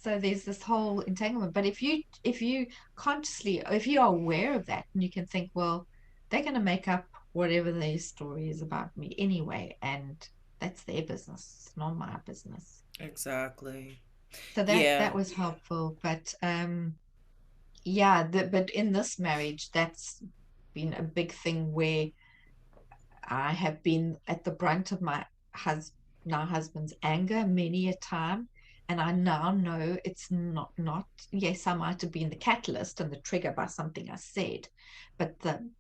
So there's this whole entanglement. But if you consciously, if you are aware of that, and you can think, well, they're going to make up whatever their story is about me anyway, and that's their business, not my business. Exactly. So that Yeah. was helpful. But yeah, but in this marriage, that's been a big thing where I have been at the brunt of my hus now husband's anger many a time. And I now know it's not, yes, I might have been the catalyst and the trigger by something I said, but the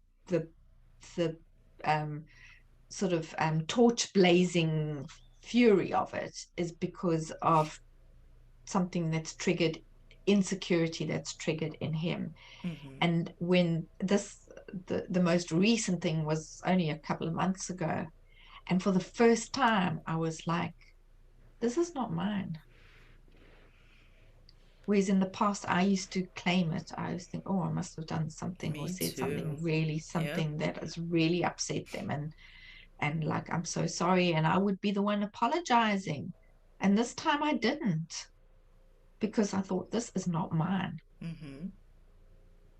the um sort of torch blazing fury of it is because of something that's triggered insecurity that's triggered in him. Mm-hmm. And when the most recent thing was only a couple of months ago, and for the first time, I was like, this is not mine. Whereas in the past, I used to claim it. I used to think, oh, I must have done something or Me said too. something really, Yep. something that has really upset them. And like, I'm so sorry. And I would be the one apologizing. And this time I didn't because I thought, this is not mine. Mm-hmm.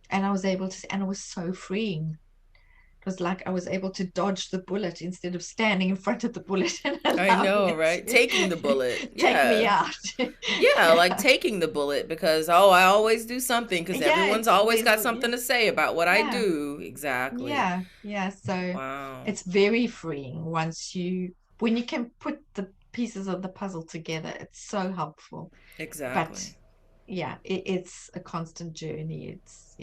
And I was able to, and it was so freeing. It was like I was able to dodge the bullet instead of standing in front of the bullet and I allowing know, it right? Taking the to bullet. take me Yeah. out. Yeah, like Yeah. taking the bullet because, oh, I always do something because Yeah, everyone's it's always there's got a something yeah, to say about what I yeah, do. Exactly. yeah. So Wow. it's very freeing when you can put the pieces of the puzzle together. It's so helpful. But Exactly. yeah, it's a constant journey. It's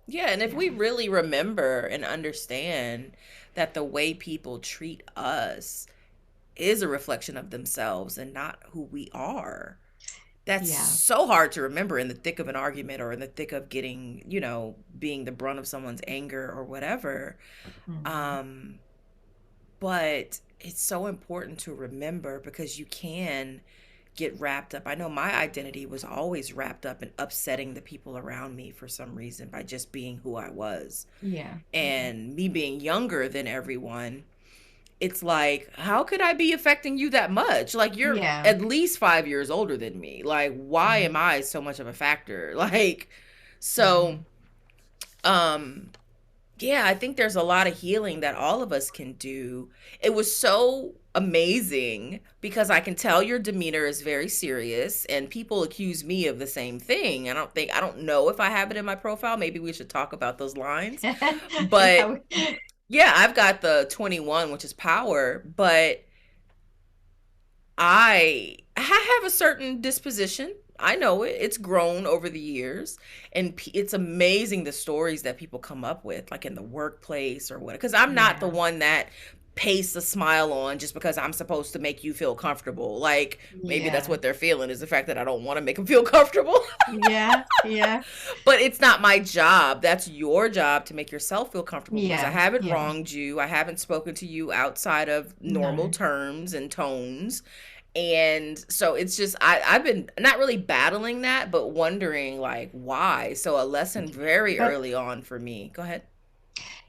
Yeah, and if yeah, we really remember and understand that the way people treat us is a reflection of themselves and not who we are, that's yeah. so hard to remember in the thick of an argument or in the thick of getting, being the brunt of someone's anger or whatever. Mhm. Um, but it's so important to remember because you can get wrapped up. I know my identity was always wrapped up in upsetting the people around me for some reason by just being who I was. Yeah, yeah, And me being younger than everyone, it's like, how could I be affecting you that much? Like, you're yeah. at least 5 years older than me. Like, why am Mhm. I so much of a factor? Like, so, Mhm. um, yeah, I think there's a lot of healing that all of us can do. It was so amazing because I can tell your demeanor is very serious and people accuse me of the same thing. I don't know if I have it in my profile. Maybe we should talk about those lines. But Yeah, yeah, I've got the 21, which is power, but I have a certain disposition. I know it. It's grown over the years, and it's amazing the stories that people come up with, like in the workplace or what. Because I'm not the yeah, one that pastes a smile on just because I'm supposed to make you feel comfortable. Like maybe that's yeah, what they're feeling is the fact that I don't want to make them feel comfortable. yeah, yeah, But it's not my job. That's your job to make yourself feel comfortable because I yeah, haven't yeah. wronged you. I haven't spoken to you outside of normal No, terms and tones. And so it's just I've been not really battling that, but wondering like why. So a lesson very but early on for me. Go ahead.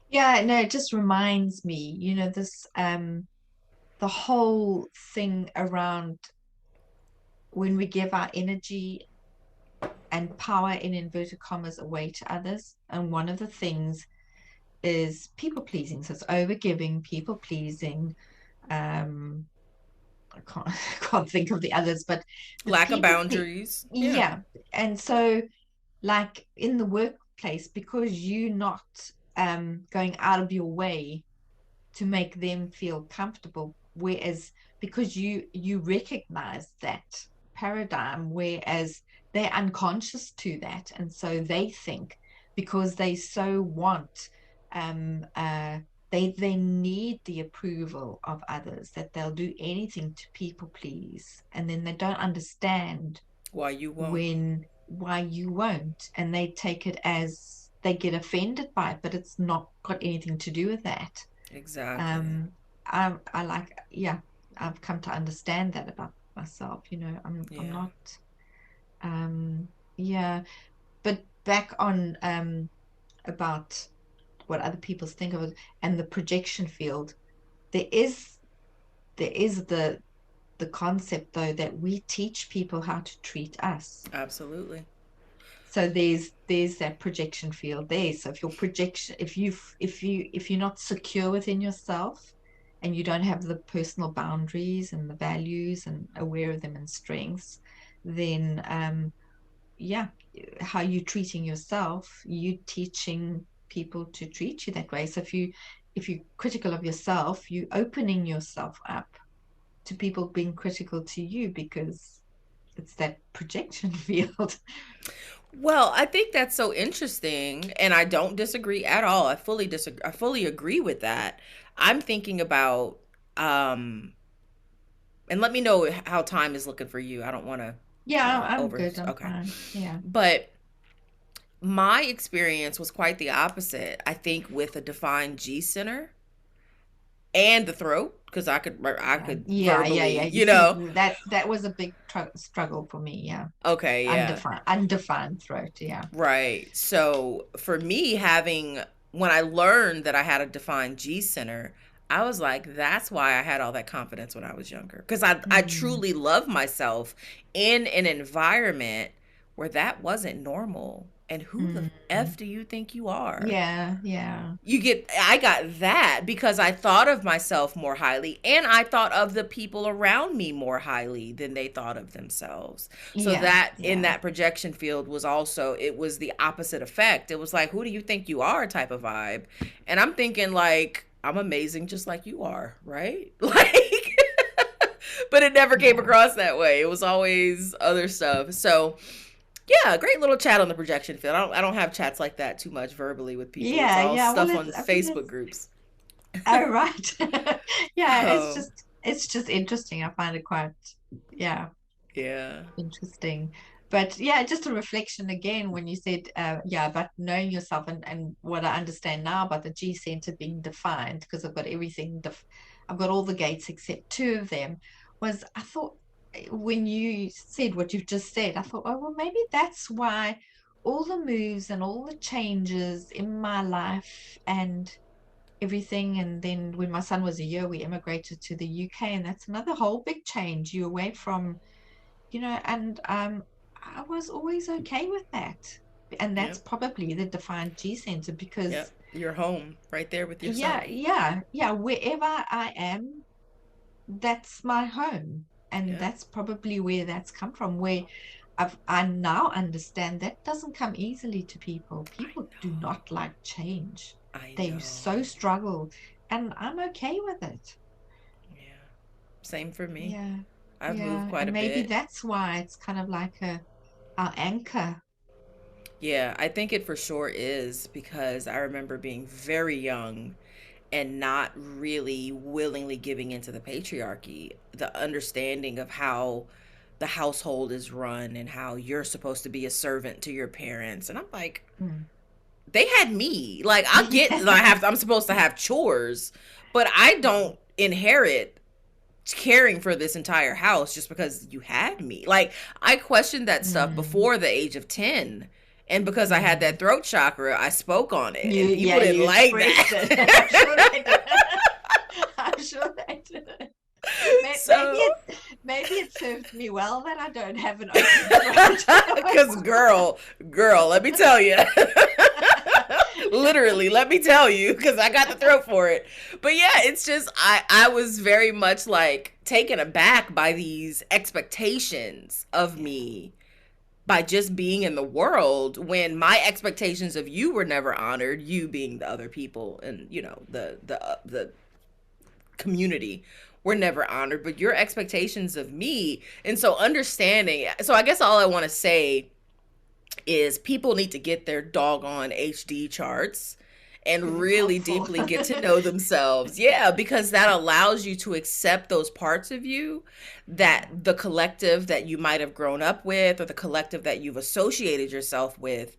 yeah, no, it just reminds me, this. the whole thing around when we give our energy and power in inverted commas away to others. And one of the things is people pleasing. So it's over giving, people pleasing. I can't, can't think of the others, but it's Lack of people boundaries. Yeah. yeah. And so, like in the workplace, because you're not going out of your way to make them feel comfortable, whereas because you recognize that paradigm, whereas they're unconscious to that, and so they think because they so want they need the approval of others that they'll do anything to people please, and then they don't understand Why you won't. when why you won't, and they take it as they get offended by it, but it's not got anything to do with that. Exactly. um I like, yeah, I've come to understand that about myself, I'm Yeah. not um yeah. But back on about what other people think of it and the projection field, there is the concept though that we teach people how to treat us. Absolutely. So there's that projection field there. So if your projection, if you're not secure within yourself and you don't have the personal boundaries and the values and aware of them and strengths, then yeah, how you treating yourself, you teaching people to treat you that way. So if you're critical of yourself, you opening yourself up to people being critical to you because it's that projection field. Well, I think that's so interesting, and I don't disagree at all. I fully disagree. I fully agree with that. I'm thinking about, um, and let me know how time is looking for you. I don't want to Yeah, I'm over. good. I'm Okay, fine. Yeah. but my experience was quite the opposite. I think with a defined G center and the throat, because I Yeah. could Yeah. Yeah. verbally, Yeah. You you see, know. that was a big struggle for me. Yeah. Okay, yeah. Undefined throat. Yeah. Right. So for me, when I learned that I had a defined G center, I was like, that's why I had all that confidence when I was younger. Because I Mm, truly love myself in an environment where that wasn't normal. And who the mm. F do you think you are? Yeah. Yeah. I got that because I thought of myself more highly and I thought of the people around me more highly than they thought of themselves. So Yeah. that in Yeah. that projection field was also, it was the opposite effect. It was like, who do you think you are type of vibe. And I'm thinking like, I'm amazing just like you are, right? Like, but it never came Yeah. across that way. It was always other stuff. So yeah, great little chat on the projection field. I don't have chats like that too much verbally with people. It's Yeah. all Yeah. Well, stuff on it's, I think Facebook it's, groups. oh, right. Yeah. Oh, It's just interesting. I find it quite, yeah, yeah. interesting. But yeah, just a reflection again when you said, yeah, about knowing yourself, and what I understand now about the G center being defined, because I've got everything, I've got all the gates except two of them, was I thought when you said what you've just said, I thought, oh, well, maybe that's why all the moves and all the changes in my life and everything. And then when my son was a year, we immigrated to the UK, and that's another whole big change. You away from and I was always okay with that. And that's Yep. probably the defined G center because Yep. You're home right there with yeah, yourself. yeah, yeah, wherever I am, that's my home. And Yep. that's probably where that's come from, where I now understand that doesn't come easily to people. I People do know. not like change. I They know. so struggle, and I'm okay with it. Yeah. Same for me. Yeah, I've moved yeah. quite And a maybe bit. that's why it's kind of like our anchor. Yeah, I think it for sure is because I remember being very young and not really willingly giving into the patriarchy, the understanding of how the household is run and how you're supposed to be a servant to your parents. And I'm like, Mm. they had me. Like I get that I'm supposed to have chores, but I don't inherit caring for this entire house just because you had me. Like I questioned that stuff Mm, before the age of 10. And because I had that mm. throat chakra, I spoke on it and people Yeah, didn't you like expressed it. that. I'm sure they did. I'm sure they did. really well that I don't have an open throat. Because, girl, let me tell you. Literally, let me tell you, because I got the throat for it. But yeah, it's just, I was very much like taken aback by these expectations of Yeah, me by just being in the world when my expectations of you were never honored, you being the other people and, you know, the community were never honored, but your expectations of me. And so understanding, so I guess all I want to say is people need to get their doggone HD charts and because it's really helpful. deeply get to know themselves. Yeah, because that allows you to accept those parts of you that Yeah, the collective that you might have grown up with or the collective that you've associated yourself with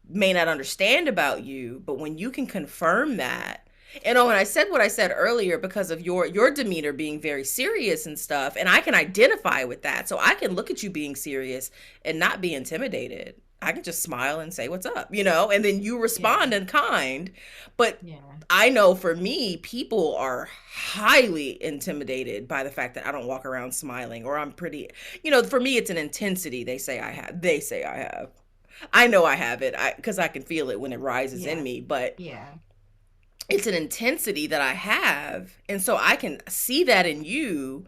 may not understand about you, but when you can confirm that, and oh, and I said what I said earlier because of your demeanor being very serious and stuff, and I can identify with that. So I can look at you being serious and not be intimidated. I can just smile and say what's up, you know, and then you yeah, respond in kind. But yeah, I know for me, people are highly intimidated by the fact that I don't walk around smiling or I'm pretty, you know, for me it's an intensity they say I have. They say I have. I know I have it because I can feel it when it rises in yeah, me, but yeah, it's an intensity that I have. And so I can see that in you,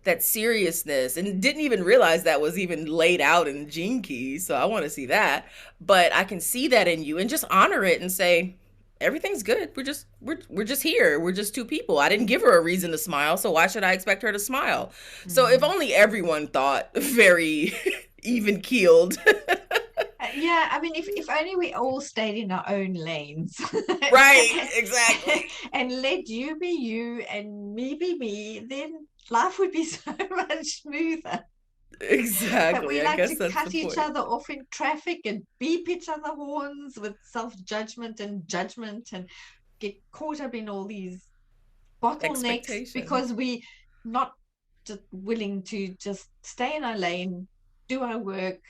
that seriousness, and didn't even realize that was even laid out in Gene Keys. So I want to see that. But I can see that in you and just honor it and say, everything's good. We're just here. We're just two people. I didn't give her a reason to smile, so why should I expect her to smile? So if mm. only everyone thought very even keeled. Yeah. I mean, if only we all stayed in our own lanes Right, exactly. and let you be you and me be me, then life would be so much smoother. But Exactly. we I like guess to that's the cut each point. other off in traffic and beep each other horns with self-judgment and judgment and get caught up in all these bottlenecks Expectation. because we not just willing to just stay in our lane, do our work,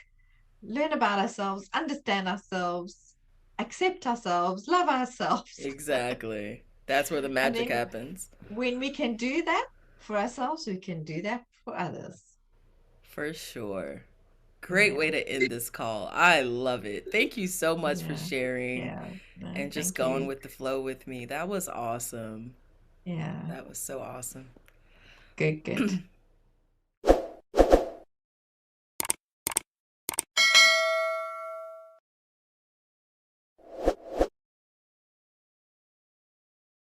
learn about ourselves, understand ourselves, accept ourselves, love ourselves. Exactly. That's where the And magic then happens. when we can do that for ourselves, we can do that for others. For sure. Great way Yeah, to end this call. I love it. Thank you so much for yeah, sharing yeah. No, and just thank going you. with the flow with me. That was awesome. Yeah, That was so awesome. good, good.